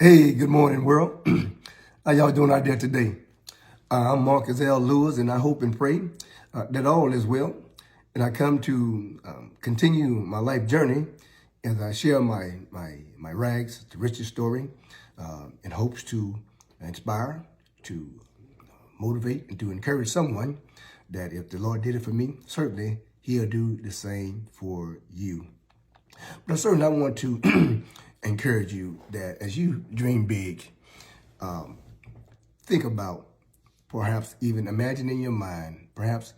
Hey, good morning, world. How y'all doing out there today? I'm Marcus L. Lewis, and I hope and pray that all is well. And I come to continue my life journey as I share my rags to riches story in hopes to inspire, to motivate, and to encourage someone that if the Lord did it for me, certainly He'll do the same for you. But certainly I want to encourage you that as you dream big, think about perhaps even imagine in your mind, perhaps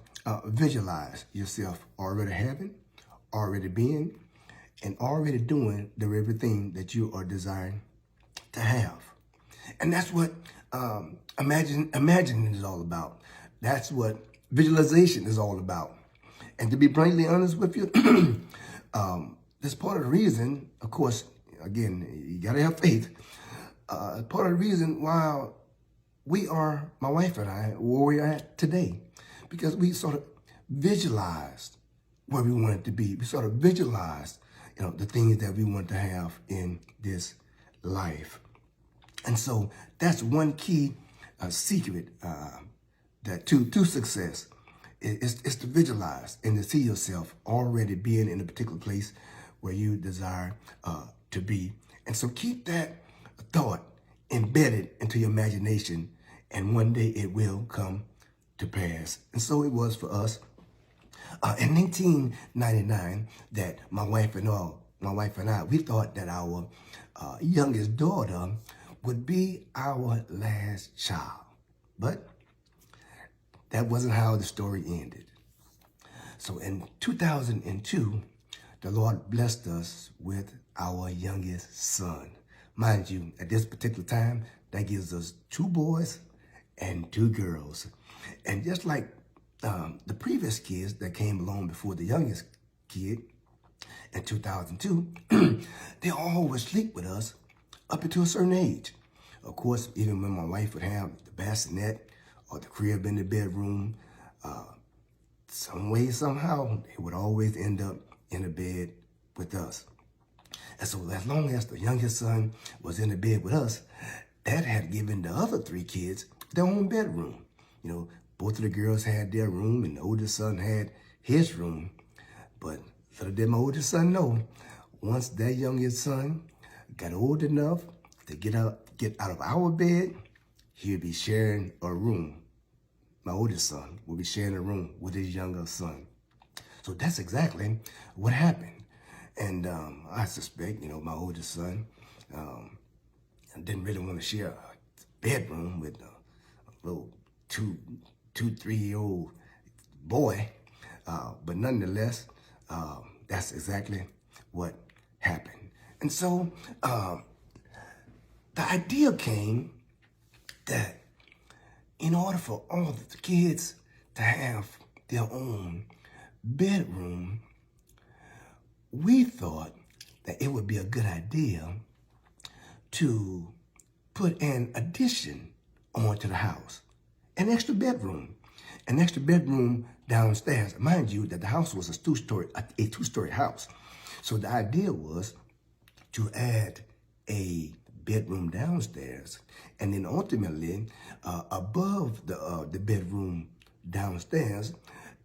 visualize yourself already having, already being, and already doing the very thing that you are desiring to have. And that's what imagining is all about. That's what visualization is all about. And to be bluntly honest with you, that's part of the reason, of course, again, you got to have faith. Part of the reason why we are, my wife and I, where we're at today, because we sort of visualized where we wanted to be. We sort of visualized, the things that we want to have in this life. And so that's one key secret that to success is to visualize and to see yourself already being in a particular place where you desire to be. And so keep that thought embedded into your imagination, and one day it will come to pass. And so it was for us in 1999 that my wife and I, we thought that our youngest daughter would be our last child. But that wasn't how the story ended. So in 2002, the Lord blessed us with our youngest son. Mind you, at this particular time, that gives us 2 boys and 2 girls. And just like the previous kids that came along before the youngest kid in 2002, they all would sleep with us up until a certain age. Of course, even when my wife would have the bassinet or the crib in the bedroom, some way, somehow, they would always end up in a bed with us. And so as long as the youngest son was in the bed with us, that had given the other 3 kids their own bedroom. Both of the girls had their room and the oldest son had his room. But little did my oldest son know, once that youngest son got old enough to get out of our bed, he would be sharing a room. My oldest son will be sharing a room with his younger son. So that's exactly what happened. And I suspect, my oldest son didn't really want to share a bedroom with a little 3-year-old boy. But nonetheless, that's exactly what happened. And so the idea came that in order for all of the kids to have their own bedroom, we thought that it would be a good idea to put an addition onto the house, an extra bedroom downstairs. Mind you, that the house was a two-story house. So the idea was to add a bedroom downstairs, and then ultimately above the bedroom downstairs,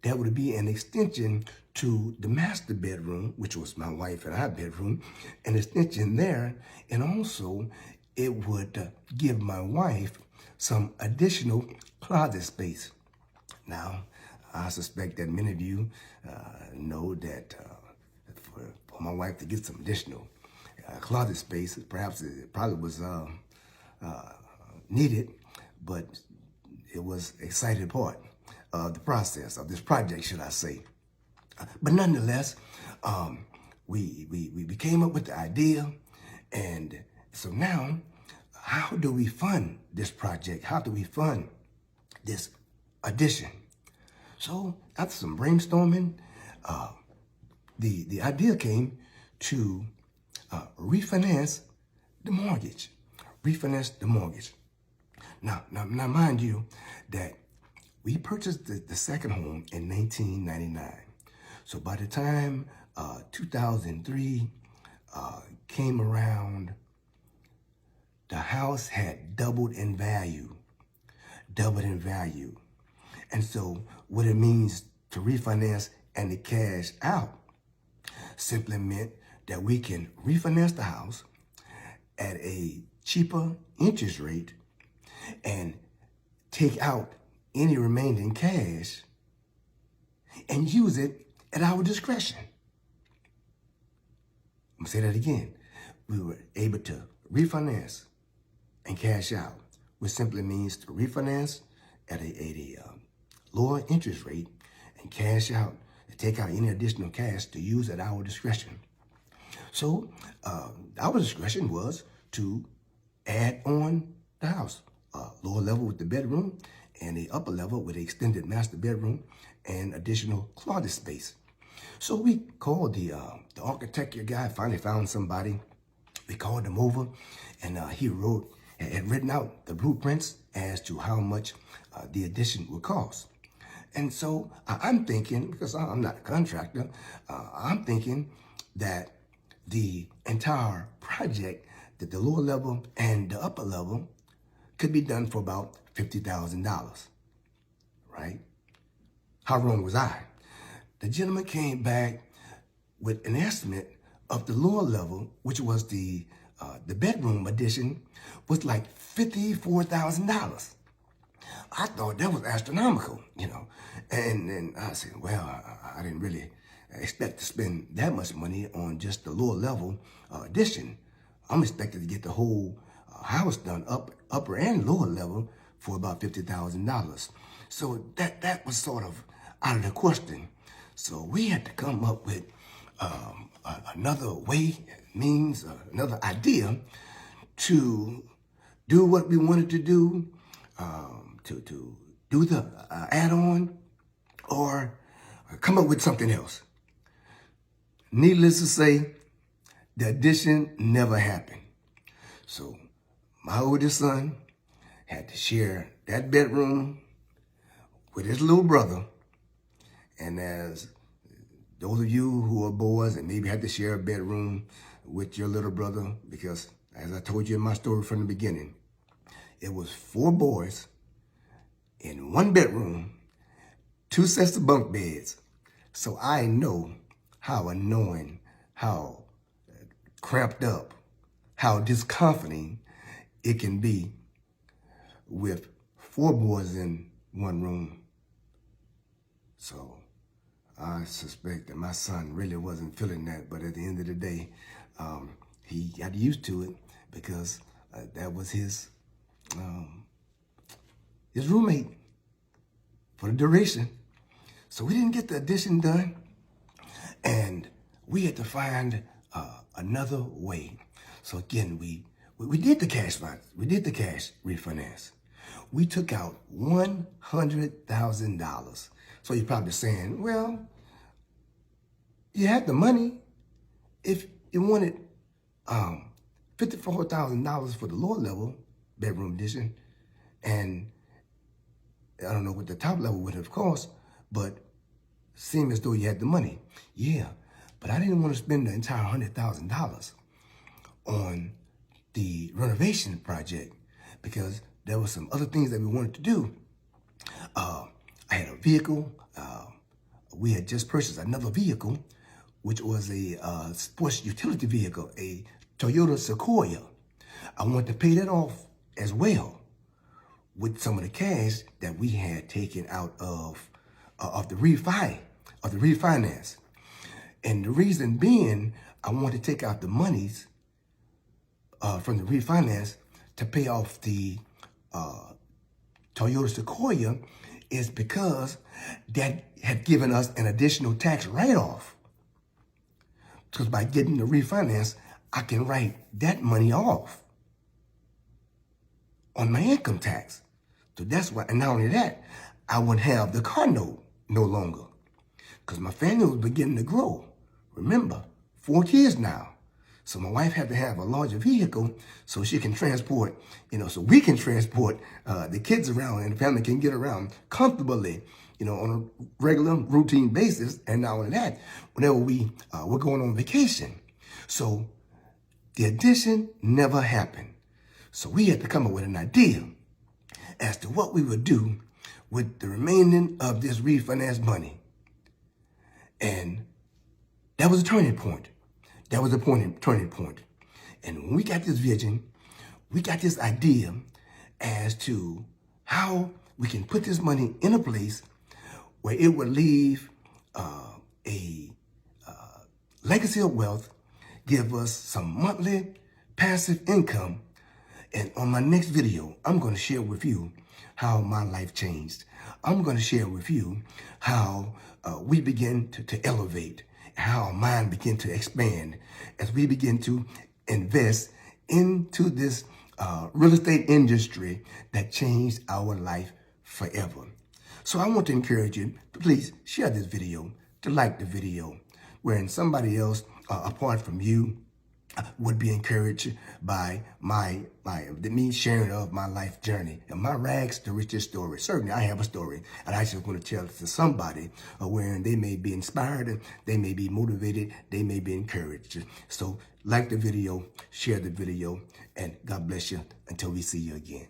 there would be an extension to the master bedroom, which was my wife and our bedroom, an extension there, and also it would give my wife some additional closet space. Now, I suspect that many of you know that for my wife to get some additional closet space, perhaps it probably was needed, but it was an exciting part of the process, of this project, should I say. But nonetheless, we came up with the idea, and so now, how do we fund this project? How do we fund this addition? So after some brainstorming, the idea came to refinance the mortgage. Now, mind you, that we purchased the second home in 1999. So by the time 2003 came around, the house had doubled in value. Doubled in value. And so what it means to refinance and to cash out simply meant that we can refinance the house at a cheaper interest rate and take out any remaining cash and use it at our discretion. I'm gonna say that again. We were able to refinance and cash out, which simply means to refinance at a lower interest rate and cash out and take out any additional cash to use at our discretion. So our discretion was to add on the house, lower level with the bedroom and the upper level with the extended master bedroom and additional closet space. So we called the architect guy, finally found somebody. We called him over and he had written out the blueprints as to how much the addition would cost. And so I'm thinking, because I'm not a contractor, I'm thinking that the entire project, that the lower level and the upper level could be done for about $50,000, right? How wrong was I? The gentleman came back with an estimate of the lower level, which was the bedroom addition, was like $54,000. I thought that was astronomical, you know. And I said, well, I didn't really expect to spend that much money on just the lower level addition. I'm expected to get the whole house done, upper and lower level, for about $50,000. So that was sort of out of the question. So we had to come up with another way, means, another idea to do what we wanted to do, to do the add-on, or come up with something else. Needless to say, the addition never happened. So my oldest son had to share that bedroom with his little brother. And as those of you who are boys and maybe had to share a bedroom with your little brother, because as I told you in my story from the beginning, it was 4 boys in 1 bedroom, 2 sets of bunk beds. So I know how annoying, how cramped up, how discomforting it can be with 4 boys in 1 room. So I suspect that my son really wasn't feeling that, but at the end of the day, he got used to it because that was his roommate for the duration. So we didn't get the addition done, and we had to find another way. So again, we did the cash refinance. We took out $100,000. So you're probably saying, well, you had the money. If you wanted $54,000 for the lower level bedroom addition, and I don't know what the top level would have cost, but seemed as though you had the money. Yeah, but I didn't want to spend the entire $100,000 on the renovation project because there were some other things that we wanted to do. I had a vehicle. We had just purchased another vehicle, which was a sports utility vehicle, a Toyota Sequoia. I wanted to pay that off as well with some of the cash that we had taken out of the refinance. And the reason being, I wanted to take out the monies from the refinance to pay off the Toyota Sequoia is because that had given us an additional tax write-off. Because by getting the refinance, I can write that money off on my income tax. So that's why, and not only that, I wouldn't have the car note no longer because my family was beginning to grow. Remember, 4 kids now. So my wife had to have a larger vehicle so she can transport, so we can transport the kids around and the family can get around comfortably, on a regular routine basis. And not only that, whenever we're going on vacation. So the addition never happened. So we had to come up with an idea as to what we would do with the remaining of this refinance money. And that was a turning point. That was a turning point. And when we got this vision, we got this idea as to how we can put this money in a place where it would leave a legacy of wealth, give us some monthly passive income. And on my next video, I'm going to share with you how my life changed. I'm going to share with you how we begin to elevate, how our mind began to expand as we begin to invest into this real estate industry that changed our life forever. So I want to encourage you to please share this video, to like the video, wherein somebody else apart from you would be encouraged by me sharing of my life journey and my rags to riches story. Certainly, I have a story, and I just want to tell it to somebody wherein they may be inspired, they may be motivated, they may be encouraged. So, like the video, share the video, and God bless you until we see you again.